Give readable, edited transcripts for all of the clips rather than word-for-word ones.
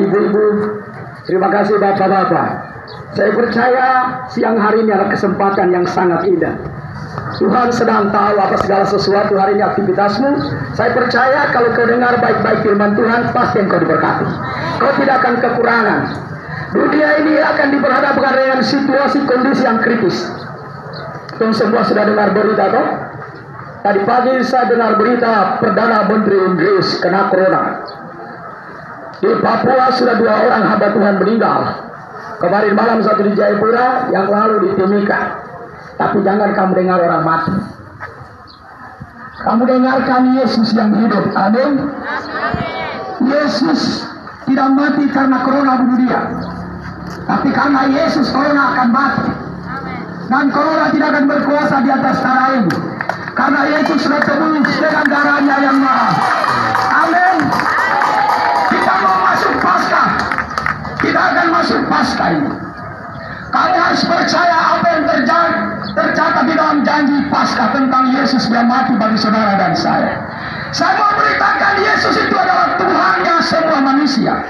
ibu-ibu, terima kasih bapak-bapak. Saya percaya siang hari ini adalah kesempatan yang sangat indah. Tuhan sedang tahu apa segala sesuatu hari ini aktivitasmu. Saya percaya kalau kau dengar baik-baik firman Tuhan, pasti engkau diberkati. Kau tidak akan kekurangan. Dunia ini akan diperhadapkan dengan situasi kondisi yang kritis. Kau semua sudah dengar berita toh? Tadi pagi saya dengar berita Perdana Menteri Inggris kena corona. Di Papua sudah 2 orang hamba Tuhan meninggal. Kemarin malam satu di Jayapura, yang lalu di Timika. Tapi jangan kamu dengar orang mati. Kamu dengarkan Yesus yang hidup. Amin. Yesus tidak mati karena corona bunuh dia. Tapi karena Yesus corona akan mati. Dan corona tidak akan berkuasa di atas tanah ini. Karena Yesus sudah tebus dengan darahnya yang mahal. Amin. Kita mau masuk Paskah. Kita akan masuk Paskah ini. Kamu harus percaya apa yang tercatat di dalam janji Paskah tentang Yesus yang mati bagi saudara dan saya. Saya mau beritakan Yesus itu adalah Tuhannya semua manusia.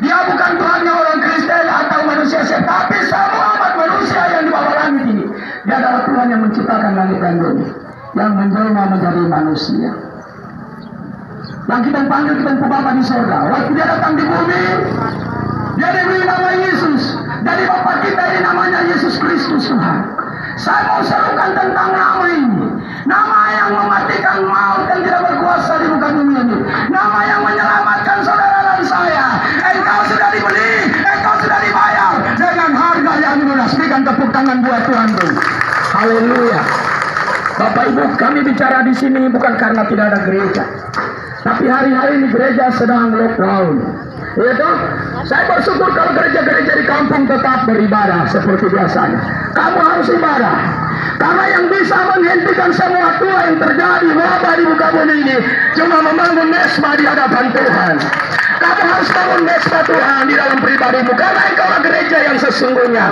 Dia bukan Tuhannya orang Kristen atau manusia, tapi semua umat manusia yang di bawah langit ini. Dia adalah Tuhan yang menciptakan langit dan bumi, yang menjelma menjadi manusia. Yang kita panggil kita Bapa di surga. Waktu dia datang di bumi, dia diberi nama Yesus. Jadi Bapa kita ini namanya Yesus Kristus Tuhan. Saya mau serukan tentang nama ini. Nama yang mematikan maut dan tidak berkuasa di muka bumi ini. Nama yang menyelamatkan saudara dan saya. Engkau sudah dibeli, engkau sudah dibayar dengan harga yang lunas. Berikan tepuk tangan buat Tuhan dulu. Haleluya. Bapak Ibu, kami bicara di sini bukan karena tidak ada gereja. Tapi hari-hari ini gereja sedang lockdown. Itu, saya bersyukur kalau gereja-gereja di kampung tetap beribadah seperti biasanya. Kamu harus ibadah. Karena yang bisa menghentikan semua tua yang terjadi wabah di muka bumi ini cuma membangun mesbah di hadapan Tuhan. Kamu harus bangun mesbah Tuhan di dalam pribadimu. Karena engkaulah gereja yang sesungguhnya.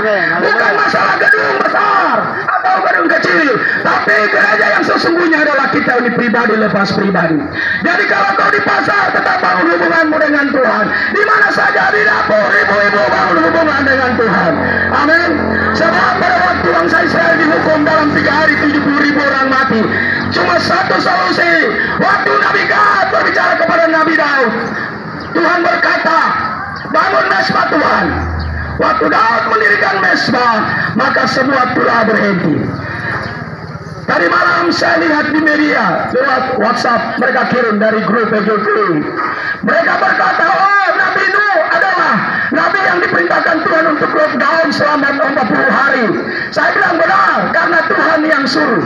Bukan masalah gedung besar atau gedung kecil, tapi gereja yang sesungguhnya adalah kita ini pribadi lepas pribadi. Jadi kalau kau di pasar tetap bangun hubunganmu dengan Tuhan. Di mana saja di dapur ibu-ibu bangun hubungan dengan Tuhan. Amin. Sebab pada waktu bangsa Israel dihukum dalam 3 hari 70.000 orang mati, cuma satu solusi. Waktu Nabi Gad berbicara kepada Nabi Daud, Tuhan berkata, bangun mesbah Tuhan. Waktu Daud mendirikan mesbah, maka semua telah berhenti. Tadi malam saya lihat di media lewat WhatsApp, mereka kirim dari grup PGK. Mereka berkata, oh Nabi Nuh adalah Nabi yang diperintahkan Tuhan untuk lockdown selama 40 hari. Saya bilang benar, karena Tuhan yang suruh.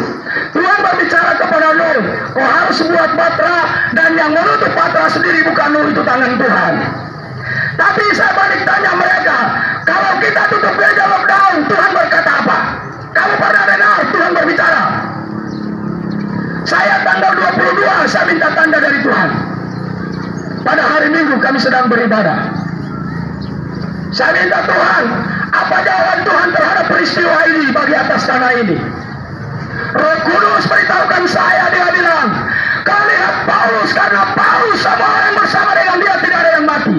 Tuhan berbicara kepada Nuh, kau harus buat batra, dan yang menutup batra sendiri bukan Nuh, itu tangan Tuhan. Tapi saya balik tanya mereka, kalau kita tutup gereja lockdown, Tuhan berkata apa? Kamu pernah dengar Tuhan berbicara? Saya tanggal 22, saya minta tanda dari Tuhan. Pada hari Minggu kami sedang beribadah. Saya minta Tuhan, apa jawaban Tuhan terhadap peristiwa ini bagi atas tanah ini? Roh Kudus beritahukan saya, dia bilang, kau lihat Paulus, karena Paulus sama orang bersama dengan dia tidak ada yang mati.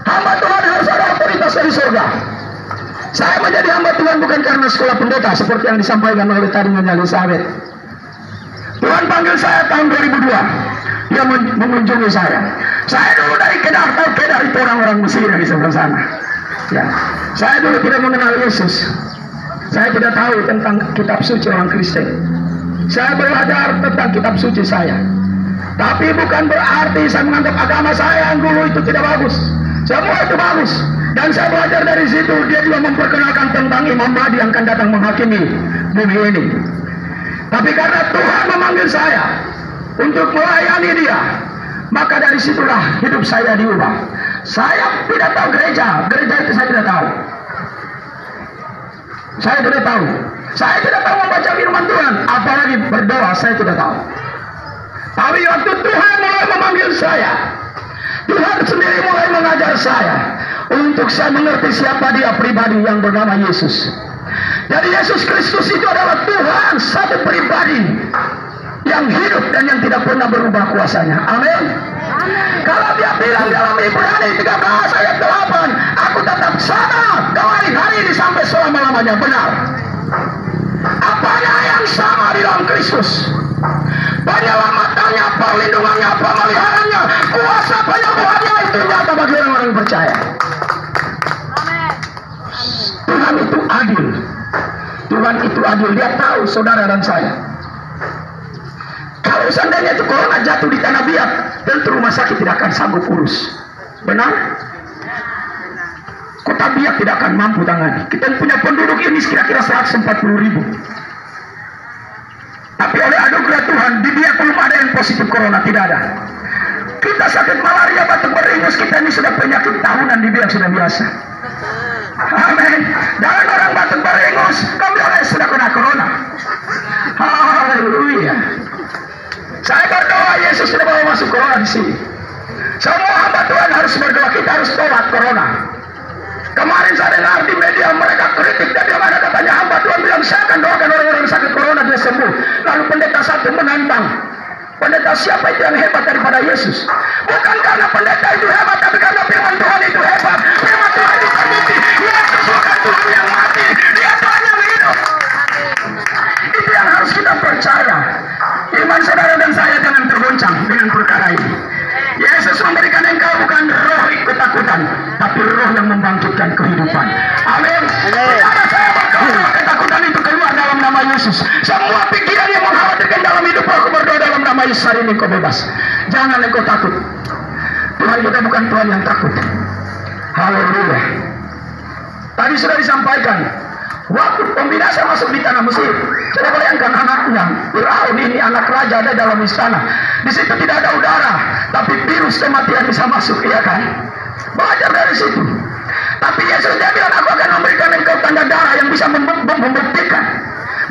Hamba Tuhan harus ada otoritas dari surga. Saya menjadi hamba Tuhan bukan karena sekolah pendeta seperti yang disampaikan oleh tadi Nyonya Elizabeth. Tuhan panggil saya tahun 2002. Dia mengunjungi saya. Saya dulu dari Kedar, tahu Kedar itu orang-orang Mesir yang di sebelah sana. Ya. Saya dulu tidak mengenal Yesus. Saya tidak tahu tentang kitab suci orang Kristen. Saya belajar tentang kitab suci saya. Tapi bukan berarti saya menganggap agama saya yang dulu itu tidak bagus. Semua itu bagus. Dan saya belajar dari situ. Dia juga memperkenalkan tentang Imam Mahdi yang akan datang menghakimi bumi ini. Tapi karena Tuhan memanggil saya untuk melayani dia, maka dari situlah hidup saya diubah. Saya tidak tahu gereja itu saya tidak tahu. Saya tidak tahu. Saya tidak tahu membaca firman Tuhan, apalagi berdoa saya tidak tahu. Tapi waktu Tuhan mulai memanggil saya, Tuhan sendiri mulai mengajar saya untuk saya mengerti siapa dia pribadi yang bernama Yesus. Jadi Yesus Kristus itu adalah Tuhan satu pribadi yang hidup dan yang tidak pernah berubah kuasanya. Amin. Kalau dia bilang dalam Ibrani 13 ayat 8, aku tetap sama kemarin, hari ini, sampai selama-lamanya, benar. Apanya yang sama di dalam Kristus? Penyelamatannya, perlindungannya, pemeliharaannya, kuasa penyembuhannya, itu nyata bagi orang-orang percaya. Tuhan itu adil. Tuhan itu adil. Dia tahu saudara dan saya. Kalau seandainya itu corona jatuh di tanah biak, tentu rumah sakit tidak akan sanggup urus. Benar? Kota biak tidak akan mampu tangani. Kita punya penduduk ini kira-kira 140.000. Tapi oleh anugerah Tuhan, di biak belum ada yang positif corona, tidak ada. Kita sakit malaria, batuk beringus, kita ini sudah penyakit tahunan di biak, sudah biasa. Amin. Jangan orang batuk beringus, kami orang yang sudah kena corona. Haleluya. Saya berdoa Yesus tidak mau masuk corona di sini. Semua hamba Tuhan harus berdoa, kita harus tolak corona. Kemarin saya dengar di media mereka kritik, dan yang ada katanya hamba Tuhan bilang saya akan doakan orang-orang sakit corona dia sembuh. Lalu pendeta satu menantang, pendeta siapa itu yang hebat daripada Yesus? Bukan karena pendeta itu hebat, tapi karena firman Tuhan itu hebat. Firman Tuhan itu terbukti. Yesus bukan Tuhan yang mati, dia Tuhan yang hidup. Itu yang harus kita percaya. Iman saudara dan saya jangan tergoncang dengan perkara ini. Yesus memberikan engkau bukan roh ketakutan, tapi roh yang membangkitkan kehidupan. Amin. Saudara, saya berdoa ketakutan itu keluar dalam nama Yesus. Semua pikiran yang mengkhawatirkan dalam hidup aku berdoa dalam nama Yesus, hari ini kau bebas. Jangan engkau takut. Tuhan kita bukan Tuhan yang takut. Haleluya. Tadi sudah disampaikan, waktu pembinasa masuk di tanah Mesir, coba bayangkan anaknya, Firaun ini anak raja ada dalam istana. Di situ tidak ada udara, tapi virus kematian bisa masuk, iya kan? Belajar dari situ. Tapi Yesus dia bilang, aku akan memberikan engkau tanda darah yang bisa membuktikan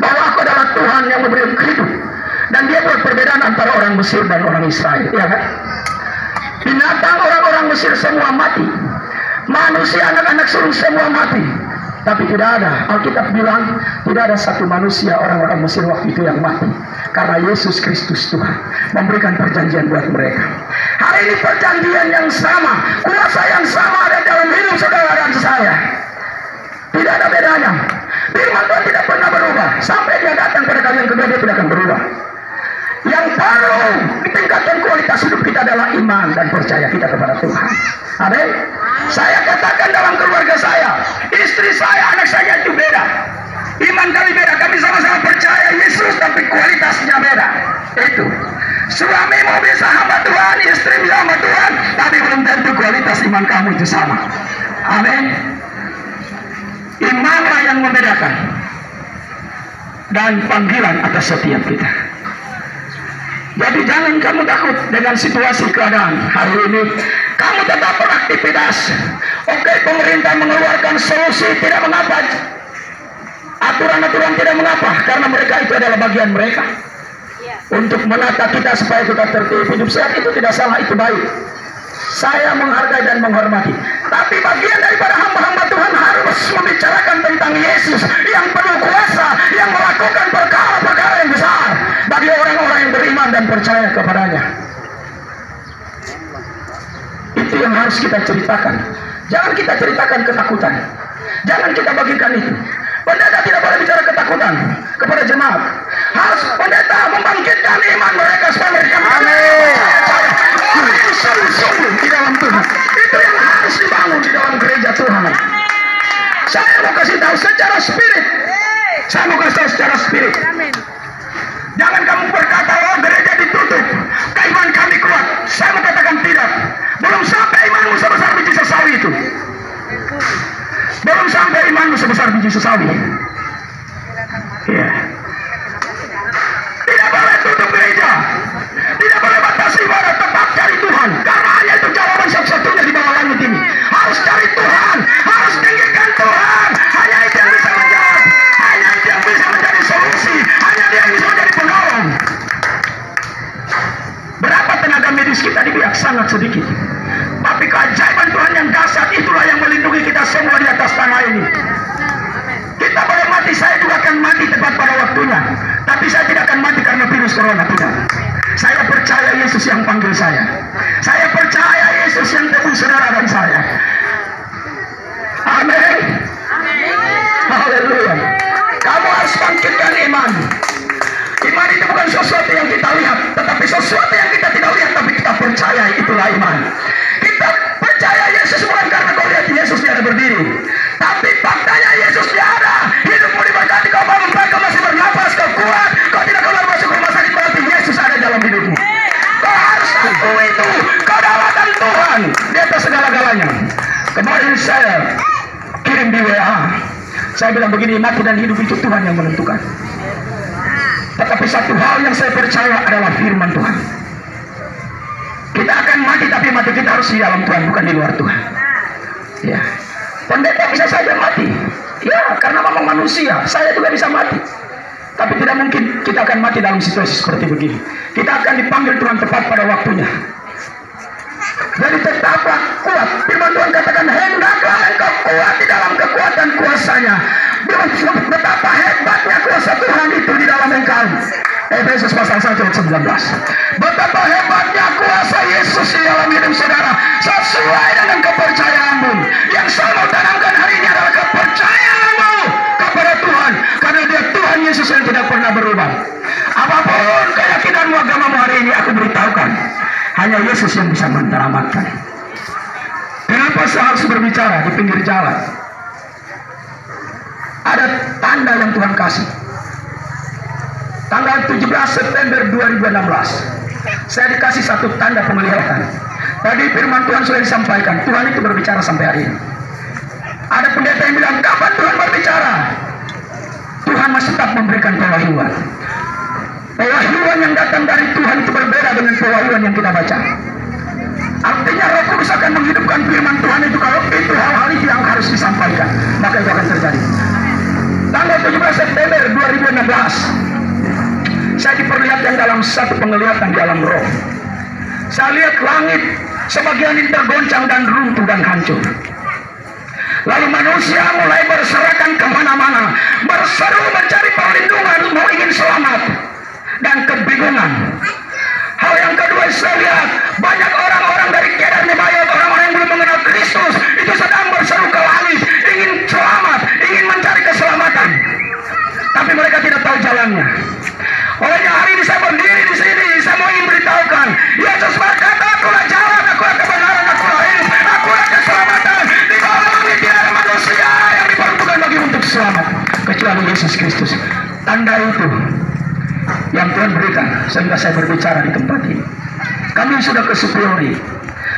bahwa aku adalah Tuhan yang memberi hidup. Dan dia buat perbedaan antara orang Mesir dan orang Israel, iya kan? Binatang orang-orang Mesir semua mati, manusia anak-anak sulung semua mati. Tapi tidak ada, Alkitab bilang tidak ada satu manusia orang-orang Mesir waktu itu yang mati. Karena Yesus Kristus Tuhan memberikan perjanjian buat mereka. Hari ini perjanjian yang sama, kuasa yang sama ada dalam hidup saudara dan saya. Tidak ada bedanya. Firman Tuhan tidak pernah berubah. Sampai dia datang pada kali yang kedua, dia tidak akan berubah. Yang perlu ditingkatkan kualitas hidup kita adalah iman dan percaya kita kepada Tuhan. Amin. Saya katakan dalam keluarga saya, istri saya, anak saya itu beda. Iman kami beda, kami sama-sama percaya Yesus, tapi kualitasnya beda. Itu. Suami mau bisa hamba Tuhan, istri bisa hamba Tuhan, tapi belum tentu kualitas iman kamu itu sama. Amin. Imanlah yang membedakan. Dan panggilan atas setiap kita. Jadi jangan kamu takut dengan situasi keadaan hari ini. Kamu tetap beraktivitas. Oke, pemerintah mengeluarkan solusi, tidak mengapa. Aturan-aturan tidak mengapa, karena mereka itu adalah bagian mereka. Untuk menata kita supaya kita tertib, hidup sehat itu tidak salah, itu baik. Saya menghargai dan menghormati. Tapi bagian daripada hamba-hamba Tuhan harus membicarakan tentang Yesus yang penuh kuasa, yang melakukan perkara-perkara yang besar bagi orang-orang yang beriman dan percaya kepadanya. Itu yang harus kita ceritakan. Jangan kita ceritakan ketakutan. Jangan kita bagikan itu. Pendeta tidak boleh bicara ketakutan kepada jemaat. Harus pendeta membangkitkan iman mereka supaya mereka sungguh-sungguh di dalam Tuhan. Itu yang harus dibangun di dalam gereja Tuhan. Saya mau kasih tahu secara spirit. Saya mau kasih tahu secara spirit. Jangan kamu berkata, oh gereja ditutup, iman kami kuat. Saya mau katakan tidak. Belum sampai imanmu sebesar biji sesawi itu. Belum sampai imanmu sebesar biji sesawi. Ya. Tidak boleh tutup gereja. Tidak boleh batasi ibadah, tetap cari Tuhan. Karena hanya itu jawaban satu-satunya di bawah langit ini. Harus cari Tuhan, harus tinggikan Tuhan. Hanya itu yang bisa menjawab. Hanya itu yang bisa menjadi solusi. Hanya dia yang bisa menjadi penolong. Berapa tenaga medis kita di pihak sangat sedikit. Tapi keajaiban Tuhan yang dahsyat itulah yang melindungi kita semua di atas tanah ini. Kita boleh mati, saya juga akan mati tepat pada waktunya. Tapi saya tidak akan mati karena virus corona, tidak. Saya percaya Yesus yang panggil saya. Saya percaya Yesus yang tebus saudara dan saya. Amin. Haleluya. Kamu harus bangkitkan iman. Iman itu bukan sesuatu yang kita lihat, tetapi sesuatu yang kita tidak lihat tapi kita percaya, itulah iman. Kita percaya Yesus bukan karena kau lihat Yesus dia ada berdiri, tapi faktanya Yesus dia ada. Hidupmu diberkati, kau bangun pagi, kau masih bernapas, kau kuat, kau tidak keluar masuk rumah sakit, berarti Yesus ada dalam hidupmu. Kau harus tahu itu. Kau dalakan Tuhan di atas segala-galanya. Kemarin saya kirim di WA, saya bilang begini, mati dan hidup itu Tuhan yang menentukan. Tetapi satu hal yang saya percaya adalah firman Tuhan. Kita akan mati, tapi mati kita harus di dalam Tuhan, bukan di luar Tuhan. Ya, pendeta bisa saja mati. Ya, karena memang manusia. Saya juga bisa mati. Tapi tidak mungkin kita akan mati dalam situasi seperti begini. Kita akan dipanggil Tuhan tepat pada waktunya. Jadi tetaplah kuat. Firman Tuhan katakan, hendaklah engkau kuat di dalam kekuatan kuasanya. Betapa hebatnya kuasa Tuhan itu di dalam engkau. Efesus pasal 1 ayat 19. Betapa hebatnya kuasa Yesus di dalam hidup saudara, sesuai dengan kepercayaanmu. Yang saya mau tanamkan hari ini adalah kepercayaanmu kepada Tuhan, karena dia Tuhan Yesus yang tidak pernah berubah. Apapun keyakinanmu, agamamu hari ini, aku beritahukan, hanya Yesus yang bisa menyelamatkan. Kenapa saya harus berbicara di pinggir jalan? Ada tanda yang Tuhan kasih. Tanggal 17 September 2016 saya dikasih satu tanda penglihatan. Tadi firman Tuhan sudah disampaikan, Tuhan itu berbicara sampai hari ini. Ada pendeta yang bilang, kapan Tuhan berbicara? Tuhan masih tetap memberikan pewahyuan. Pewahyuan yang datang dari Tuhan itu berbeda dengan pewahyuan yang kita baca. Artinya Roh Kudus akan menghidupkan firman Tuhan itu. Kalau itu hal-hal itu yang harus disampaikan, maka itu akan terjadi. Tanggal 17 September 2016 saya diperlihatkan dalam satu penglihatan di alam roh. Saya lihat langit sebagian ini tergoncang dan runtuh dan hancur. Lalu manusia mulai berserakan kemana-mana, berseru mencari perlindungan, mau ingin selamat, dan kebingungan. Hal yang kedua saya lihat banyak orang-orang dari Kedar Nebayot, orang-orang yang belum mengenal Kristus, itu sedang berseru ke langit, ingin selamat, ingin mencari keselamatan, tapi mereka tidak tahu jalannya. Olehnya hari ini saya berdiri di sini, saya mau ingin beritahukan, Yesus berkata, akulah jalan, akulah kebenaran, akulah hidup, akulah keselamatan. Di bawah langit tidak ada manusia yang diperuntukkan bagi untuk selamat kecuali Yesus Kristus. Tanda itu yang Tuhan berikan sehingga saya berbicara di tempat ini. Kami sudah ke superiori.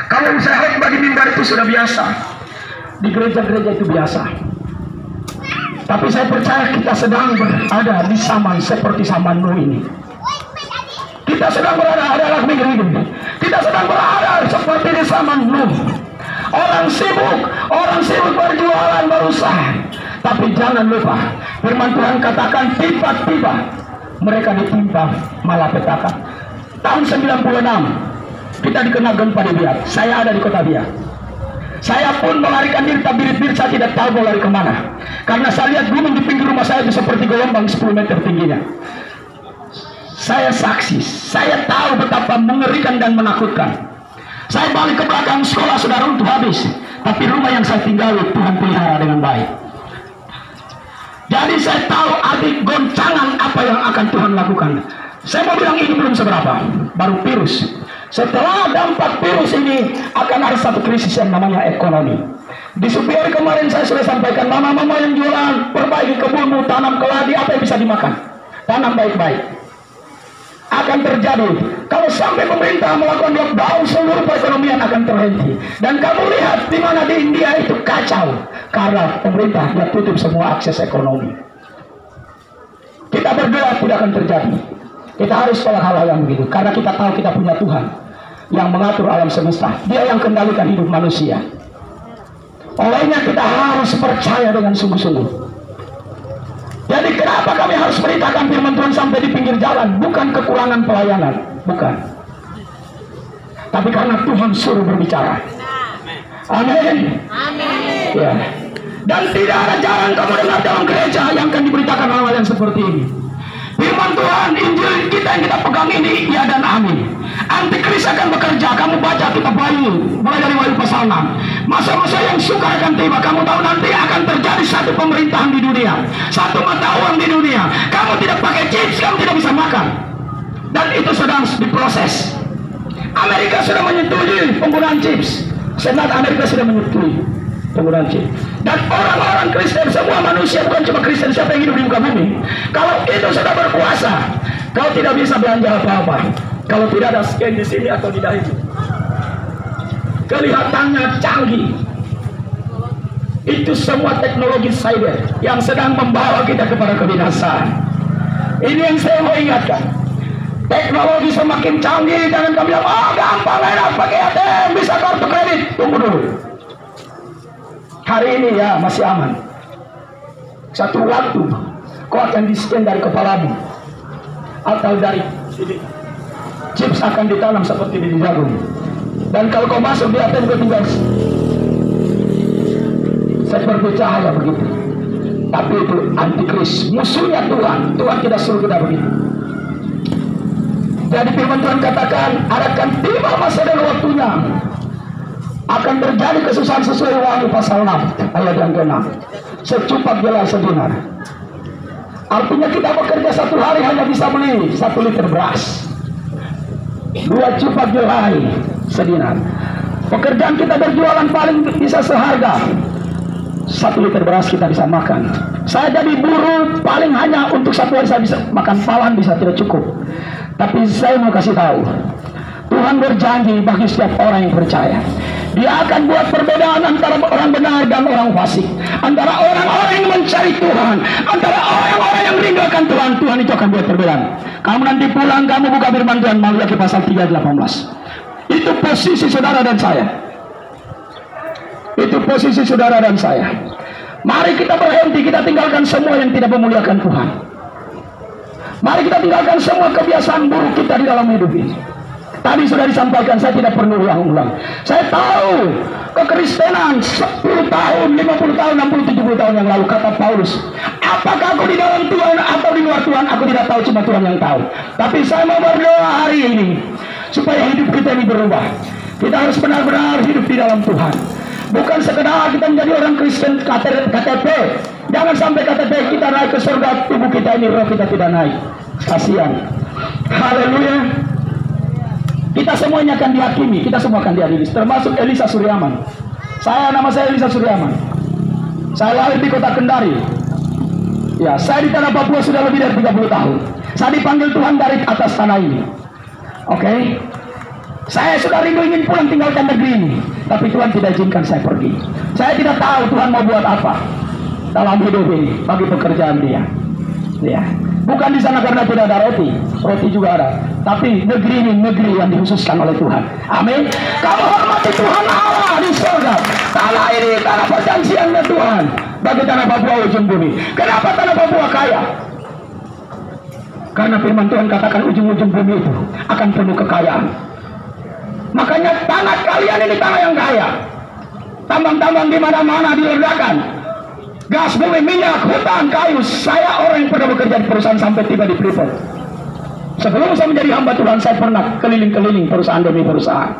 Kalau saya khotbah di mimbar itu sudah biasa, di gereja-gereja itu biasa. Tapi saya percaya kita sedang berada di zaman seperti zaman Nuh ini. Kita sedang berada adalah hidup. Kita sedang berada seperti di zaman Nuh. Orang sibuk berjualan, berusaha. Tapi jangan lupa, firman Tuhan katakan tiba-tiba mereka ditimpa malapetaka. Tahun 96 kita dikena gempa di Biak. Saya ada di kota Biak. Saya pun melarikan diri, tabir-bir saya tidak tahu mau lari kemana. Karena saya lihat gunung di pinggir rumah saya itu seperti gelombang 10 meter tingginya. Saya saksi, saya tahu betapa mengerikan dan menakutkan. Saya balik ke belakang sekolah sudah runtuh habis. Tapi rumah yang saya tinggali Tuhan pelihara dengan baik. Jadi saya tahu arti goncangan apa yang akan Tuhan lakukan. Saya mau bilang ini belum seberapa, baru virus. Setelah dampak virus ini akan ada satu krisis yang namanya ekonomi. Di superior kemarin saya sudah sampaikan, mama-mama yang jualan, perbaiki kebunmu, tanam keladi, apa yang bisa dimakan, tanam baik-baik. Akan terjadi kalau sampai pemerintah melakukan lockdown, seluruh perekonomian akan terhenti. Dan kamu lihat di mana di India itu kacau karena pemerintah dia tutup semua akses ekonomi. Kita berdoa tidak akan terjadi. Kita harus tolak hal-hal yang begitu, karena kita tahu kita punya Tuhan yang mengatur alam semesta. Dia yang kendalikan hidup manusia. Olehnya kita harus percaya dengan sungguh-sungguh. Jadi kenapa kami harus beritakan firman Tuhan sampai di pinggir jalan? Bukan kekurangan pelayanan, bukan. Tapi karena Tuhan suruh berbicara. Amin. Ya. Dan tidak ada jalan kamu dengar dalam gereja yang akan diberitakan hal-hal yang seperti ini. Firman Tuhan, Injil kita yang kita pegang ini, ya dan amin. Antikris akan bekerja. Kamu baca kitab Wahyu, mulai dari Wahyu pasal 6. Masa-masa yang sukar akan tiba. Kamu tahu nanti akan terjadi satu pemerintahan di dunia, satu mata uang di dunia. Kamu tidak pakai chips, kamu tidak bisa makan. Dan itu sedang diproses. Amerika sudah menyetujui penggunaan chips. Senat Amerika sudah menyetujui penggunaan chips. Dan orang-orang Kristen, semua manusia, bukan cuma Kristen, siapa yang hidup di muka bumi, kalau itu sudah berkuasa, kau tidak bisa belanja apa-apa kalau tidak ada scan di sini atau di dahi. Kelihatannya canggih. Itu semua teknologi cyber yang sedang membawa kita kepada kebinasaan. Ini yang saya mau ingatkan. Teknologi semakin canggih, jangan kamu bilang, oh gampang enak pakai ATM, bisa kartu kredit. Tunggu dulu. Hari ini ya masih aman. Satu waktu kau akan di-scan dari kepalamu atau dari sini. Chips akan ditanam seperti di jagung. Dan kalau kau masuk di ATM kau tinggal seperti cahaya begitu. Tapi itu antikris, musuhnya Tuhan. Tuhan tidak suruh kita begitu. Jadi firman Tuhan katakan, akan tiba masa dan waktunya, akan terjadi kesusahan sesuai Wahyu pasal 6 ayat yang ke-6. Secupat jelas sejenar. Artinya kita bekerja satu hari hanya bisa beli 1 liter beras, 2 cupat jelai sedinar. Pekerjaan kita berjualan paling bisa seharga 1 liter beras kita bisa makan. Saya jadi buruh paling hanya untuk 1 hari saya bisa makan palan, bisa tidak cukup. Tapi saya mau kasih tahu, Tuhan berjanji bagi setiap orang yang percaya, Dia akan buat perbedaan antara orang benar dan orang fasik, antara orang-orang yang mencari Tuhan, antara orang-orang yang rindukan Tuhan. Tuhan itu akan buat perbedaan. Kamu nanti pulang, kamu buka firman Tuhan Maliaki pasal 3:18. Itu posisi saudara dan saya. Itu posisi saudara dan saya. Mari kita berhenti, kita tinggalkan semua yang tidak memuliakan Tuhan. Mari kita tinggalkan semua kebiasaan buruk kita di dalam hidup ini. Tadi sudah disampaikan, saya tidak perlu ulang-ulang. Saya tahu kekristenan 10 tahun, 50 tahun, 60, 70 tahun yang lalu, kata Paulus, apakah aku di dalam Tuhan atau di luar Tuhan, aku tidak tahu, cuma Tuhan yang tahu. Tapi saya mau berdoa hari ini supaya hidup kita ini berubah. Kita harus benar-benar hidup di dalam Tuhan. Bukan sekedar kita menjadi orang Kristen KTP. Jangan sampai KTP kita naik ke surga, tubuh kita ini roh kita tidak naik. Kasihan. Haleluya. Kita semuanya akan dihakimi, kita semua akan diadili, termasuk Elisa Suryaman. Nama saya Elisa Suryaman. Saya lahir di kota Kendari. Ya, saya di tanah Papua sudah lebih dari 30 tahun. Saya dipanggil Tuhan dari atas tanah ini. Oke? Saya sudah rindu ingin pulang tinggalkan negeri ini, tapi Tuhan tidak izinkan saya pergi. Saya tidak tahu Tuhan mau buat apa dalam hidup ini bagi pekerjaan Dia. Ya, bukan di sana karena tidak ada roti, roti juga ada. Tapi negeri ini negeri yang dikhususkan oleh Tuhan. Amin. Kamu hormati Tuhan Allah di surga. Tanah ini tanah perjanjiannya Tuhan. Bagi tanah Papua ujung bumi. Kenapa tanah Papua kaya? Karena firman Tuhan katakan ujung-ujung bumi itu akan penuh kekayaan. Makanya tanah kalian ini tanah yang kaya. Tambang-tambang di mana-mana diledakan. Gas, bumi, minyak, hutan, kayu. Saya orang yang pernah bekerja di perusahaan sampai tiba di Freeport. Sebelum saya menjadi hamba Tuhan, saya pernah keliling-keliling perusahaan demi perusahaan.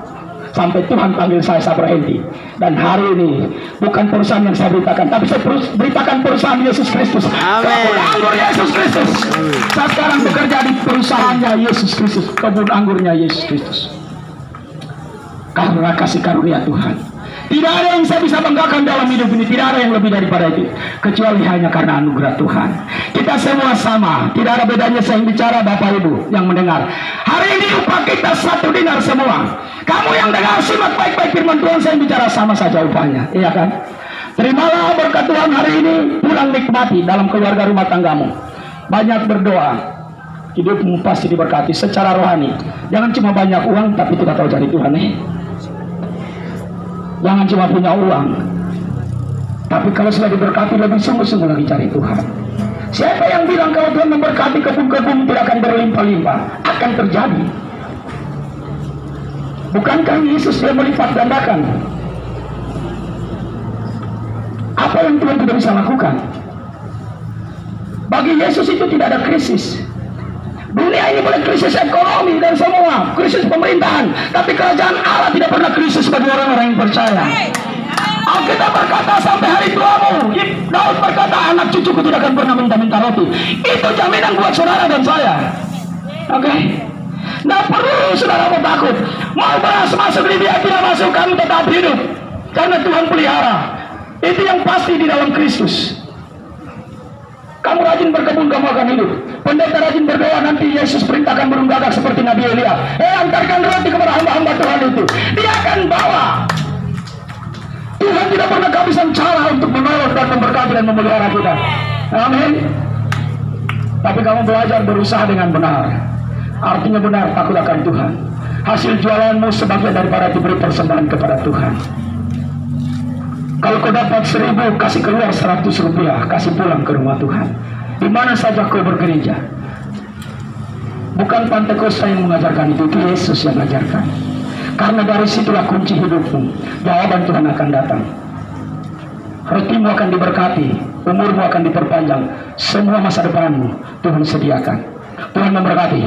Sampai Tuhan panggil saya berhenti. Dan hari ini bukan perusahaan yang saya beritakan, tapi saya beritakan perusahaan Yesus Kristus. Kebun anggur Yesus Kristus. Saya sekarang bekerja di perusahaannya Yesus Kristus. Kebun anggurnya Yesus Kristus. Karena kasih karunia Tuhan. Tidak ada yang saya bisa banggakan dalam hidup ini. Tidak ada yang lebih daripada itu, kecuali hanya karena anugerah Tuhan. Kita semua sama. Tidak ada bedanya saya yang bicara, Bapak Ibu yang mendengar. Hari ini upah kita 1 dinar semua. Kamu yang dengar, simak baik-baik firman Tuhan, saya bicara sama saja upahnya. Iya kan? Terimalah berkat Tuhan hari ini. Pulang nikmati dalam keluarga rumah tanggamu. Banyak berdoa. Hidupmu pasti diberkati secara rohani. Jangan cuma banyak uang tapi tidak tahu cari Tuhan. Jangan cuma punya uang, tapi kalau sudah diberkati lebih sungguh-sungguh lagi cari Tuhan. Siapa yang bilang kalau Tuhan memberkati kebun-kebun tidak akan berlimpah-limpah? Akan terjadi. Bukankah Yesus yang melipat gandakan? Apa yang Tuhan tidak bisa lakukan? Bagi Yesus itu tidak ada krisis. Dunia ini boleh krisis ekonomi dan semua, krisis pemerintahan, tapi kerajaan Allah tidak pernah krisis bagi orang-orang yang percaya. Alkitab berkata sampai hari tuamu, Daud berkata anak cucuku tidak akan pernah minta-minta roti. Itu jaminan buat saudara dan saya. Oke? Nggak perlu saudara mau takut. Mau beras masuk Libya tidak masuk, kamu tetap hidup. Karena Tuhan pelihara. Itu yang pasti di dalam Kristus. Kamu rajin berkebun, kamu akan hidup. Pendeta rajin berdoa, nanti Yesus perintahkan burung gagak seperti Nabi Elia. Antarkan roti kepada hamba-hamba Tuhan itu. Dia akan bawa. Tuhan tidak pernah kehabisan cara untuk menolong dan memberkati dan memelihara kita. Amin. Tapi kamu belajar berusaha dengan benar. Artinya benar, takut akan Tuhan. Hasil jualanmu sebagian daripada diberi persembahan kepada Tuhan. Kalau kau dapat 1.000, kasih keluar 100 rupiah, kasih pulang ke rumah Tuhan. Di mana saja kau bergereja. Bukan Pantekosta yang mengajarkan itu Yesus yang mengajarkan. Karena dari situlah kunci hidupmu. Jawaban Tuhan akan datang. Rotimu akan diberkati, umurmu akan diperpanjang, semua masa depanmu Tuhan sediakan. Tuhan memberkati.